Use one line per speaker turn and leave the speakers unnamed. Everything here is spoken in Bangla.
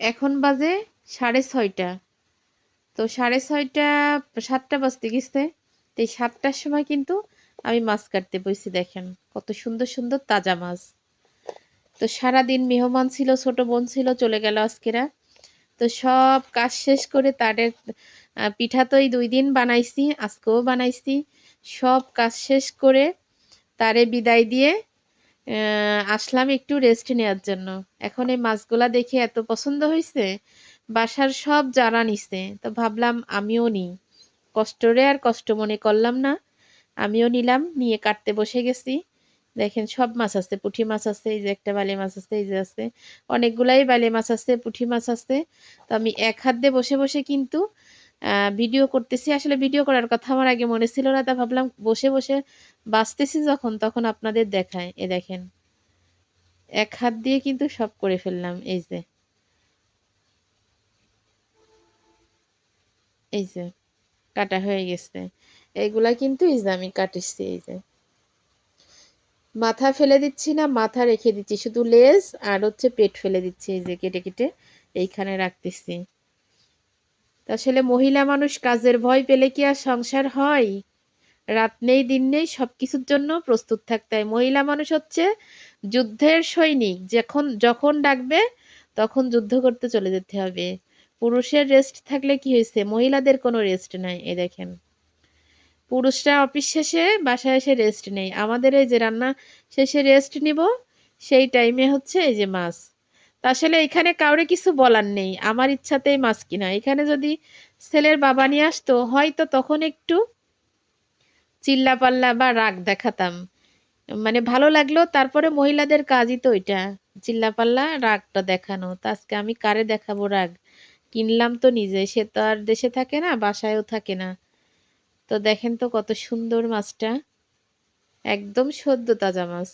এখন বাজে 6:30। তো 6:30 7টা বাজতে গেছে। তো এই 7টার সময় কিন্তু আমি মাছ কাটতে বসছি। দেখেন কত সুন্দর সুন্দর তাজা মাছ। তো সারাদিন মেহমান ছিল, ছোট বোন ছিল, চলে গেল আজকেরা। তো সব কাজ শেষ করে তাদের পিঠা তো এই 2 দিন বানাইছি, আজকেও বানাইছি। সব কাজ শেষ করে তারে বিদায় দিয়ে আসলাম একটু রেস্ট নেওয়ার জন্য। এখন এই মাছগুলা দেখে এত পছন্দ হয়েছে, বাসার সব যারা নিছে, তো ভাবলাম আমিও নিই। কষ্টরে আর কষ্ট মনে করলাম না, আমিও নিলাম, নিয়ে কাটতে বসে গেছি। দেখেন সব মাছ আছে, পুঁটি মাছ আছে, এই যে একটা বালি মাছ আছে, এই যে আছে অনেকগুলাই বালি মাছ আছে, পুঁটি মাছ আছে। তো আমি এক হাত দিয়ে বসে বসে কিন্তু ভিডিও করতেছি। আসলে ভিডিও করার কথা আমার আগে মনে ছিল না, তা ভাবলাম বসে বসে বাঁচতেছি যখন, তখন আপনাদের দেখায়। এ দেখেন এক হাত দিয়ে কিন্তু সব করে ফেললাম। এই যে, এই যে কাটা হয়ে গেছে। এইগুলা কিন্তু এই যে আমি কাটিছি। এই যে মাথা ফেলে দিচ্ছি না, মাথা রেখে দিচ্ছি, শুধু লেজ আর হচ্ছে পেট ফেলে দিচ্ছি। এই যে কেটে কেটে এইখানে রাখতেছি। আসলে মহিলা মানুষ কাজের ভয় পেলে কি আর সংসার হয়? রাত নেই দিন নেই, সবকিছুর জন্য প্রস্তুত থাকতে হয়। মহিলা মানুষ হচ্ছে যুদ্ধের সৈনিক, যখন যখন ডাকবে তখন যুদ্ধ করতে চলে যেতে হবে। পুরুষের রেস্ট থাকলে কি হয়েছে, মহিলাদের কোনো রেস্ট নাই। এই দেখেন পুরুষরা অফিস শেষে বাসায় এসে রেস্ট নেই, আমাদের এই যে রান্না শেষে রেস্ট নিব, সেই টাইমে হচ্ছে এই যে মাছ। তা আসলে এখানে কাউরে কিছু বলার নেই, আমার ইচ্ছাতেই মাছ কিনা। এখানে যদি ছেলের বাবা নিয়ে আসতো, হয়তো তখন একটু চিল্লাপাল্লা বা রাগ দেখাতাম, মানে ভালো লাগলো। তারপরে মহিলাদের কাজই তো ওইটা, চিল্লাপাল্লা রাগটা দেখানো। তা আজকে আমি কারে দেখাবো রাগ? কিনলাম তো নিজে, সে তো আর দেশে থাকে না, বাসায়ও থাকে না। তো দেখেন তো কত সুন্দর মাছটা, একদম সদ্য তাজা মাছ।